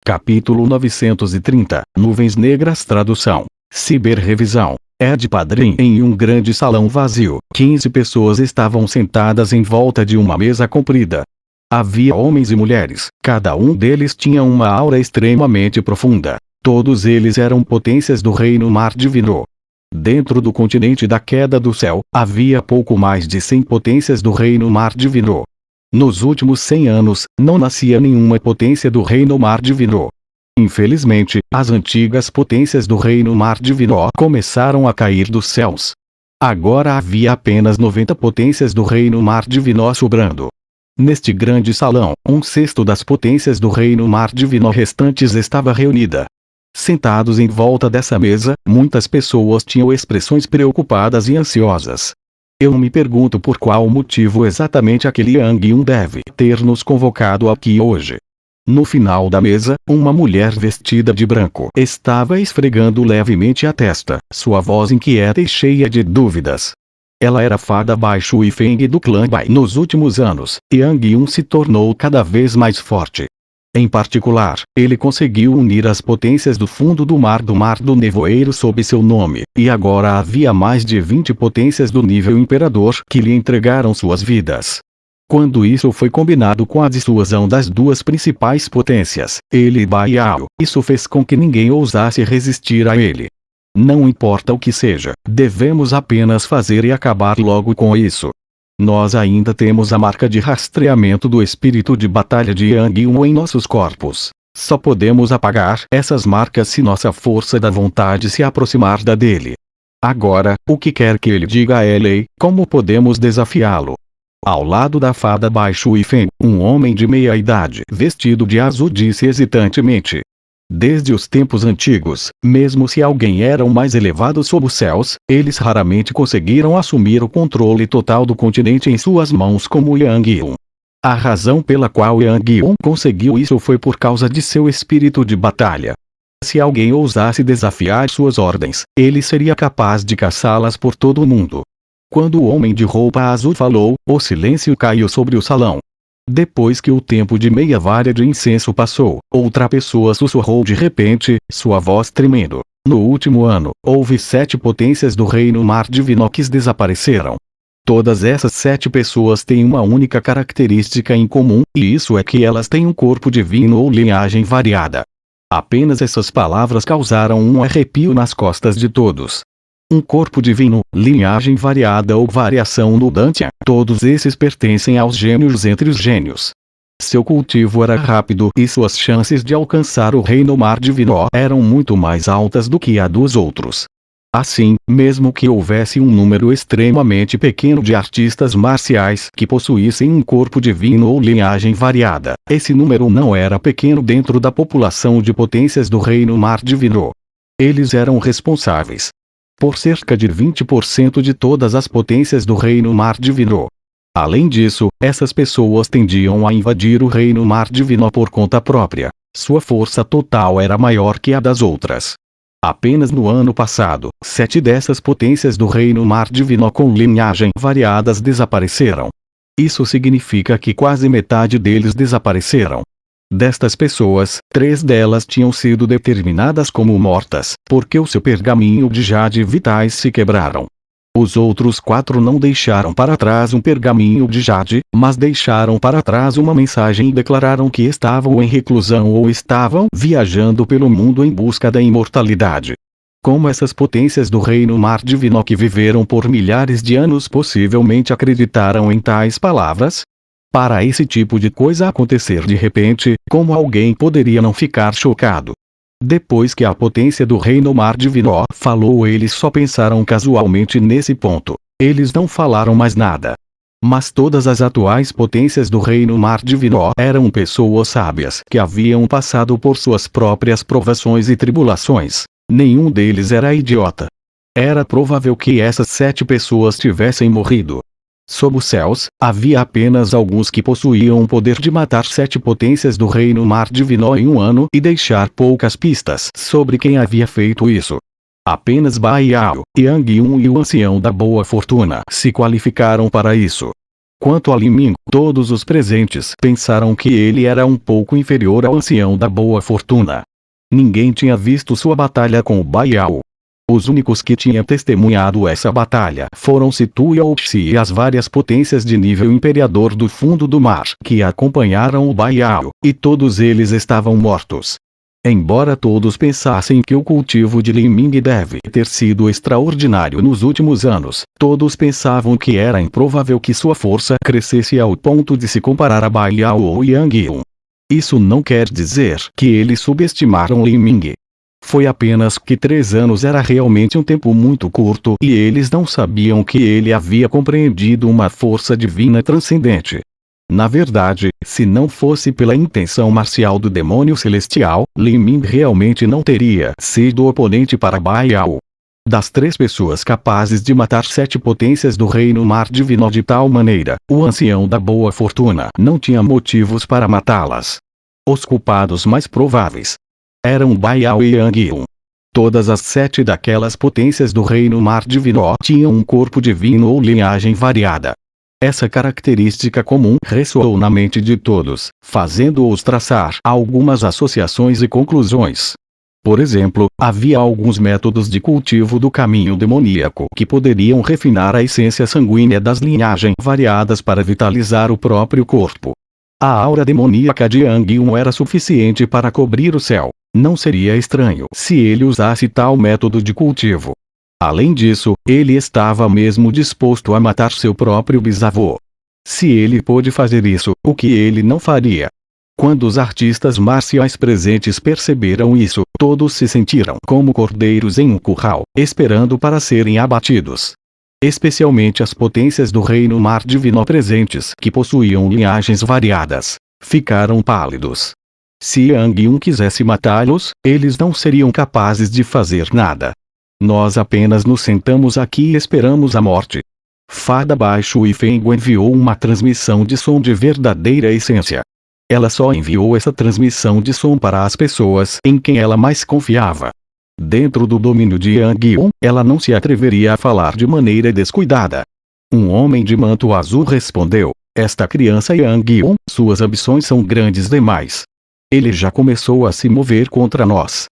Capítulo 930, Nuvens Negras. Tradução. Ciberrevisão. Ed Padrim. Em um grande salão vazio, 15 pessoas estavam sentadas em volta de uma mesa comprida. Havia homens e mulheres, cada um deles tinha uma aura extremamente profunda. Todos eles eram potências do Reino Mar Divino. Dentro do continente da Queda do Céu, havia pouco mais de 100 potências do Reino Mar Divino. Nos últimos 100 anos, não nascia nenhuma potência do Reino Mar Divino. Infelizmente, as antigas potências do Reino Mar Divino começaram a cair dos céus. Agora havia apenas 90 potências do Reino Mar Divino sobrando. Neste grande salão, 1/6 das potências do Reino Mar Divino restantes estava reunida. Sentados em volta dessa mesa, muitas pessoas tinham expressões preocupadas e ansiosas. Eu me pergunto por qual motivo exatamente aquele Yang Yun deve ter nos convocado aqui hoje. No final da mesa, uma mulher vestida de branco estava esfregando levemente a testa, sua voz inquieta e cheia de dúvidas. Ela era fada Bai Shui Feng do clã Bai. Nos últimos anos, Yang Yun se tornou cada vez mais forte. Em particular, ele conseguiu unir as potências do fundo do Mar do Nevoeiro sob seu nome, e agora havia mais de 20 potências do nível Imperador que lhe entregaram suas vidas. Quando isso foi combinado com a dissuasão das duas principais potências, ele e Bai Yao, isso fez com que ninguém ousasse resistir a ele. Não importa o que seja, devemos apenas fazer e acabar logo com isso. Nós ainda temos a marca de rastreamento do espírito de batalha de Yang Yun em nossos corpos. Só podemos apagar essas marcas se nossa força da vontade se aproximar da dele. Agora, o que quer que ele diga é lei, como podemos desafiá-lo? Ao lado da fada Bai Shui Feng, um homem de meia idade vestido de azul disse hesitantemente. Desde os tempos antigos, mesmo se alguém era o mais elevado sob os céus, eles raramente conseguiram assumir o controle total do continente em suas mãos como Yang Yun. A razão pela qual Yang Yun conseguiu isso foi por causa de seu espírito de batalha. Se alguém ousasse desafiar suas ordens, ele seria capaz de caçá-las por todo o mundo. Quando o homem de roupa azul falou, o silêncio caiu sobre o salão. Depois que o tempo de meia vara de incenso passou, outra pessoa sussurrou de repente, sua voz tremendo. No último ano, houve 7 potências do Reino Mar Divino que desapareceram. Todas essas 7 pessoas têm uma única característica em comum, e isso é que elas têm um corpo divino ou linhagem variada. Apenas essas palavras causaram um arrepio nas costas de todos. Um corpo divino, linhagem variada ou variação no Dantian, todos esses pertencem aos gênios entre os gênios. Seu cultivo era rápido e suas chances de alcançar o Reino Mar Divino eram muito mais altas do que a dos outros. Assim, mesmo que houvesse um número extremamente pequeno de artistas marciais que possuíssem um corpo divino ou linhagem variada, esse número não era pequeno dentro da população de potências do Reino Mar Divino. Eles eram responsáveis por cerca de 20% de todas as potências do Reino Mar Divino. Além disso, essas pessoas tendiam a invadir o Reino Mar Divino por conta própria. Sua força total era maior que a das outras. Apenas no ano passado, 7 dessas potências do Reino Mar Divino com linhagem variadas desapareceram. Isso significa que quase metade deles desapareceram. Destas pessoas, 3 delas tinham sido determinadas como mortas, porque o seu pergaminho de jade vitais se quebraram. Os outros 4 não deixaram para trás um pergaminho de jade, mas deixaram para trás uma mensagem e declararam que estavam em reclusão ou estavam viajando pelo mundo em busca da imortalidade. Como essas potências do Reino Mar Divino que viveram por milhares de anos possivelmente acreditaram em tais palavras? Para esse tipo de coisa acontecer de repente, como alguém poderia não ficar chocado? Depois que a potência do Reino Mar Divino falou, eles só pensaram casualmente nesse ponto. Eles não falaram mais nada. Mas todas as atuais potências do Reino Mar Divino eram pessoas sábias que haviam passado por suas próprias provações e tribulações. Nenhum deles era idiota. Era provável que essas 7 pessoas tivessem morrido. Sob os céus, havia apenas alguns que possuíam o poder de matar 7 potências do Reino Mar Divino em um ano e deixar poucas pistas sobre quem havia feito isso. Apenas Bai Yao, Yang Yun e o Ancião da Boa Fortuna se qualificaram para isso. Quanto a Li Ming, todos os presentes pensaram que ele era um pouco inferior ao ancião da boa fortuna. Ninguém tinha visto sua batalha com o Bai Yao. Os únicos que tinham testemunhado essa batalha foram Situ Yaoxi e as várias potências de nível imperador do fundo do mar que acompanharam o Bai Yao, e todos eles estavam mortos. Embora todos pensassem que o cultivo de Li Ming deve ter sido extraordinário nos últimos anos, todos pensavam que era improvável que sua força crescesse ao ponto de se comparar a Bai Yao ou Yang Yun. Isso não quer dizer que eles subestimaram Li Ming. Foi apenas que 3 anos era realmente um tempo muito curto e eles não sabiam que ele havia compreendido uma força divina transcendente. Na verdade, se não fosse pela intenção marcial do demônio celestial, Li Ming realmente não teria sido oponente para Bai Yao. Das 3 pessoas capazes de matar 7 potências do reino mar divino de tal maneira, o ancião da boa fortuna não tinha motivos para matá-las. Os culpados mais prováveis eram Bai Yao e Yang Yun. Todas as 7 daquelas potências do reino mar divino tinham um corpo divino ou linhagem variada. Essa característica comum ressoou na mente de todos, fazendo-os traçar algumas associações e conclusões. Por exemplo, havia alguns métodos de cultivo do caminho demoníaco que poderiam refinar a essência sanguínea das linhagens variadas para vitalizar o próprio corpo. A aura demoníaca de Yang Yun era suficiente para cobrir o céu. Não seria estranho se ele usasse tal método de cultivo. Além disso, ele estava mesmo disposto a matar seu próprio bisavô. Se ele pôde fazer isso, o que ele não faria? Quando os artistas marciais presentes perceberam isso, todos se sentiram como cordeiros em um curral, esperando para serem abatidos. Especialmente as potências do reino mar divino presentes, que possuíam linhagens variadas, ficaram pálidos. Se Yang Yun quisesse matá-los, eles não seriam capazes de fazer nada. Nós apenas nos sentamos aqui e esperamos a morte. Fada Baixo e Feng enviou uma transmissão de som de verdadeira essência. Ela só enviou essa transmissão de som para as pessoas em quem ela mais confiava. Dentro do domínio de Yang Yun, ela não se atreveria a falar de maneira descuidada. Um homem de manto azul respondeu: esta criança Yang Yun, suas ambições são grandes demais. Ele já começou a se mover contra nós.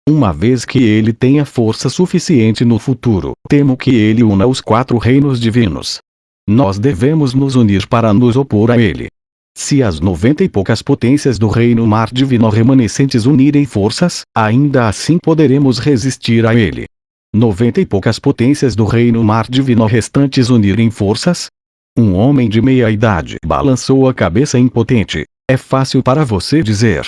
Uma vez que ele tenha força suficiente no futuro, temo que ele una os 4 reinos divinos. Nós devemos nos unir para nos opor a ele. Se as 90 e poucas potências do reino mar divino remanescentes unirem forças, ainda assim poderemos resistir a ele. 90 e poucas potências do reino mar divino restantes unirem forças? Um homem de meia idade balançou a cabeça impotente. É fácil para você dizer.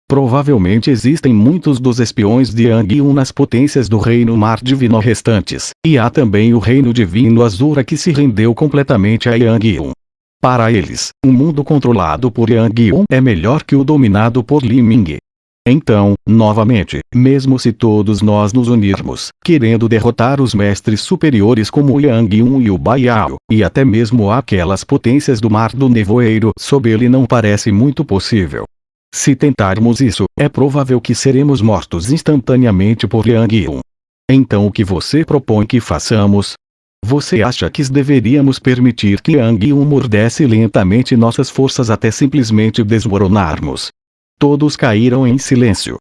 Provavelmente existem muitos dos espiões de Yang Yun nas potências do reino mar divino restantes, e há também o reino divino Azura que se rendeu completamente a Yang Yun. Para eles, o mundo controlado por Yang Yun é melhor que o dominado por Li Ming. Então, novamente, mesmo se todos nós nos unirmos, querendo derrotar os mestres superiores como o Yang Yun e o Bai Yao, e até mesmo aquelas potências do mar do nevoeiro, sob ele não parece muito possível. Se tentarmos isso, é provável que seremos mortos instantaneamente por Yang Yun. Então o que você propõe que façamos? Você acha que deveríamos permitir que Yang Yun mordesse lentamente nossas forças até simplesmente desmoronarmos? Todos caíram em silêncio.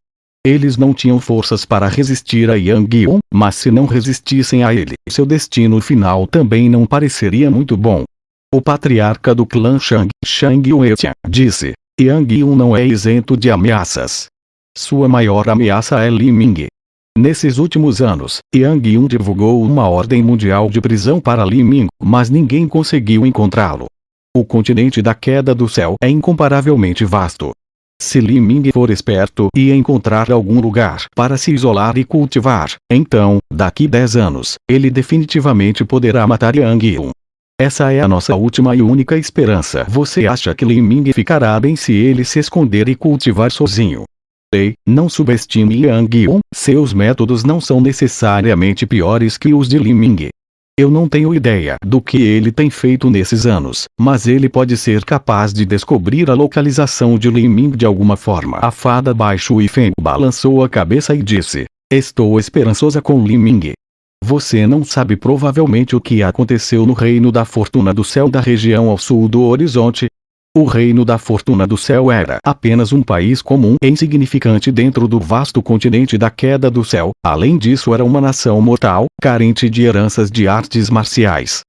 Eles não tinham forças para resistir a Yang Yun, mas se não resistissem a ele, seu destino final também não pareceria muito bom. O patriarca do clã Shang, Shang Yuetian, disse: Yang Yun não é isento de ameaças. Sua maior ameaça é Li Ming. Nesses últimos anos, Yang Yun divulgou uma ordem mundial de prisão para Li Ming, mas ninguém conseguiu encontrá-lo. O continente da queda do céu é incomparavelmente vasto. Se Li Ming for esperto e encontrar algum lugar para se isolar e cultivar, então, daqui 10 anos, ele definitivamente poderá matar Yang Yun. Essa é a nossa última e única esperança. Você acha que Li Ming ficará bem se ele se esconder e cultivar sozinho? Ei, não subestime Yang Yun, seus métodos não são necessariamente piores que os de Li Ming. Eu não tenho ideia do que ele tem feito nesses anos, mas ele pode ser capaz de descobrir a localização de Li Ming de alguma forma. A fada Baixo e Feng balançou a cabeça e disse: estou esperançosa com Li Ming. Você não sabe provavelmente o que aconteceu no Reino da Fortuna do Céu da região ao sul do horizonte. O Reino da Fortuna do Céu era apenas um país comum e insignificante dentro do vasto continente da Queda do Céu. Além disso, era uma nação mortal, carente de heranças de artes marciais.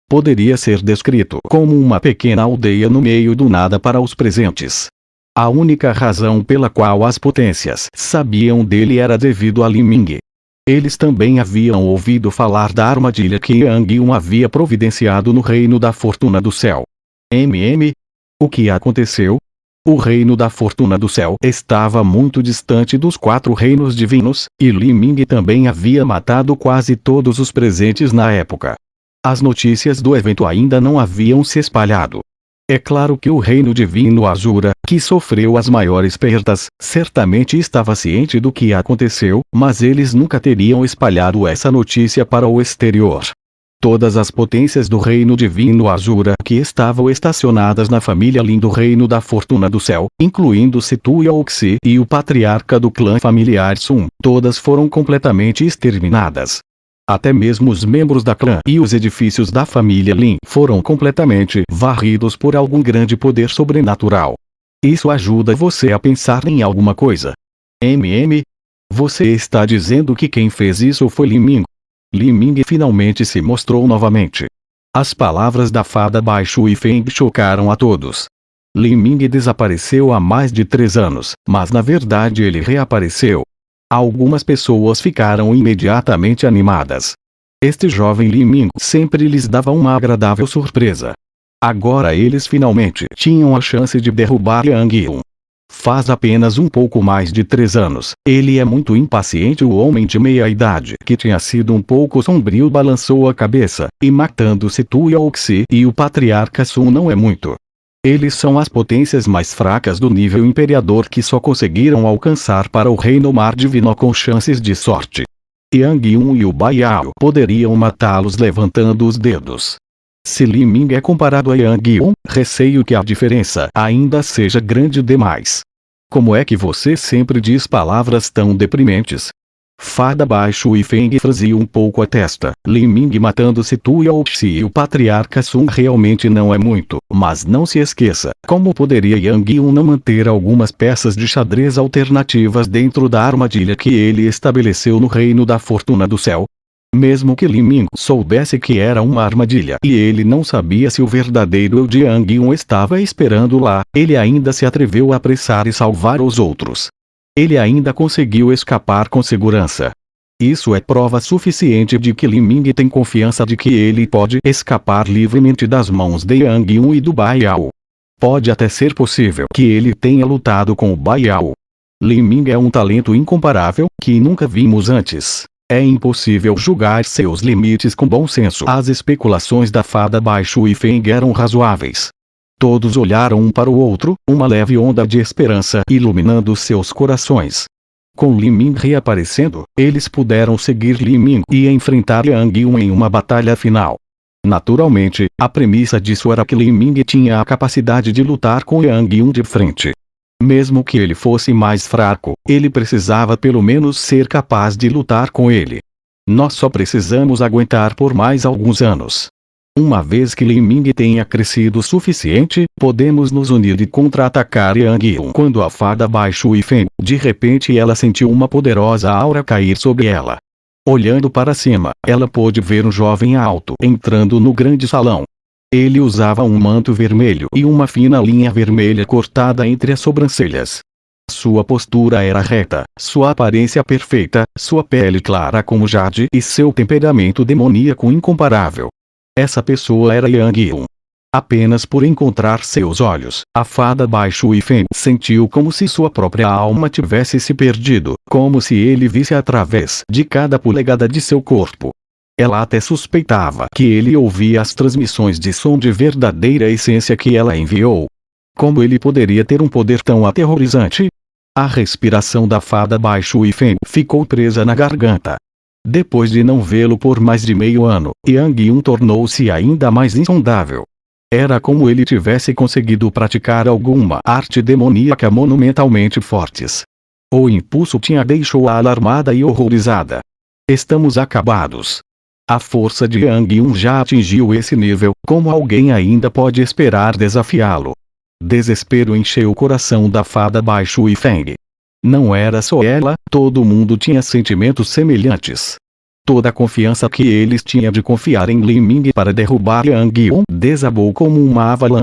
Poderia ser descrito como uma pequena aldeia no meio do nada para os presentes. A única razão pela qual as potências sabiam dele era devido a Li Ming. Eles também haviam ouvido falar da armadilha que Yang Yun havia providenciado no Reino da Fortuna do Céu. O que aconteceu? O Reino da Fortuna do Céu estava muito distante dos 4 reinos divinos, e Li Ming também havia matado quase todos os presentes na época. As notícias do evento ainda não haviam se espalhado. É claro que o Reino Divino Azura, que sofreu as maiores perdas, certamente estava ciente do que aconteceu, mas eles nunca teriam espalhado essa notícia para o exterior. Todas as potências do Reino Divino Azura que estavam estacionadas na família Lin do Reino da Fortuna do Céu, incluindo Situ Yao-Xi e o patriarca do clã familiar Sun, todas foram completamente exterminadas. Até mesmo os membros da clã e os edifícios da família Lin foram completamente varridos por algum grande poder sobrenatural. Isso ajuda você a pensar em alguma coisa. Você está dizendo que quem fez isso foi Li Ming? Li Ming finalmente se mostrou novamente. As palavras da fada Bai Shui Feng chocaram a todos. Li Ming desapareceu há mais de 3 anos, mas na verdade ele reapareceu. Algumas pessoas ficaram imediatamente animadas. Este jovem Li Ming sempre lhes dava uma agradável surpresa. Agora eles finalmente tinham a chance de derrubar Yang Yun. Faz apenas um pouco mais de 3 anos, ele é muito impaciente. O homem de meia-idade, que tinha sido um pouco sombrio, balançou a cabeça, e matando Situ Yao-Xi e o patriarca Sun não é muito. Eles são as potências mais fracas do nível imperador que só conseguiram alcançar para o Reino Mar Divino com chances de sorte. Yang Yun e o Bai Yao poderiam matá-los levantando os dedos. Se Li Ming é comparado a Yang Yun, receio que a diferença ainda seja grande demais. Como é que você sempre diz palavras tão deprimentes? Fada Bai Shui Feng franziu um pouco a testa. Li Ming matando Situ Yao-Xi e o patriarca Sun realmente não é muito, mas não se esqueça, como poderia Yang Yun não manter algumas peças de xadrez alternativas dentro da armadilha que ele estabeleceu no Reino da Fortuna do Céu? Mesmo que Li Ming soubesse que era uma armadilha e ele não sabia se o verdadeiro eu de Yang Yun estava esperando lá, ele ainda se atreveu a apressar e salvar os outros. Ele ainda conseguiu escapar com segurança. Isso é prova suficiente de que Li Ming tem confiança de que ele pode escapar livremente das mãos de Yang Yun e do Bai Yao. Pode até ser possível que ele tenha lutado com o Bai Yao. Li Ming é um talento incomparável, que nunca vimos antes. É impossível julgar seus limites com bom senso. As especulações da fada Bai Shui Feng eram razoáveis. Todos olharam um para o outro, uma leve onda de esperança iluminando seus corações. Com Li Ming reaparecendo, eles puderam seguir Li Ming e enfrentar Yang Yun em uma batalha final. Naturalmente, a premissa disso era que Li Ming tinha a capacidade de lutar com Yang Yun de frente. Mesmo que ele fosse mais fraco, ele precisava pelo menos ser capaz de lutar com ele. Nós só precisamos aguentar por mais alguns anos. Uma vez que Li Ming tenha crescido o suficiente, podemos nos unir e contra-atacar Yang Yun. Quando a fada Bai Shui Feng, de repente ela sentiu uma poderosa aura cair sobre ela. Olhando para cima, ela pôde ver um jovem alto entrando no grande salão. Ele usava um manto vermelho e uma fina linha vermelha cortada entre as sobrancelhas. Sua postura era reta, sua aparência perfeita, sua pele clara como jade e seu temperamento demoníaco incomparável. Essa pessoa era Yang Yun. Apenas por encontrar seus olhos, a fada Bai Shui Feng sentiu como se sua própria alma tivesse se perdido, como se ele visse através de cada polegada de seu corpo. Ela até suspeitava que ele ouvia as transmissões de som de verdadeira essência que ela enviou. Como ele poderia ter um poder tão aterrorizante? A respiração da fada Bai Shui Feng ficou presa na garganta. Depois de não vê-lo por mais de meio ano, Yang Yun tornou-se ainda mais insondável. Era como ele tivesse conseguido praticar alguma arte demoníaca monumentalmente fortes. O impulso tinha deixou-a alarmada e horrorizada. Estamos acabados. A força de Yang Yun já atingiu esse nível, como alguém ainda pode esperar desafiá-lo? Desespero encheu o coração da fada Bai Shuifeng. Não era só ela, todo mundo tinha sentimentos semelhantes. Toda a confiança que eles tinham de confiar em Li Ming para derrubar Yang Yun desabou como uma avalanche.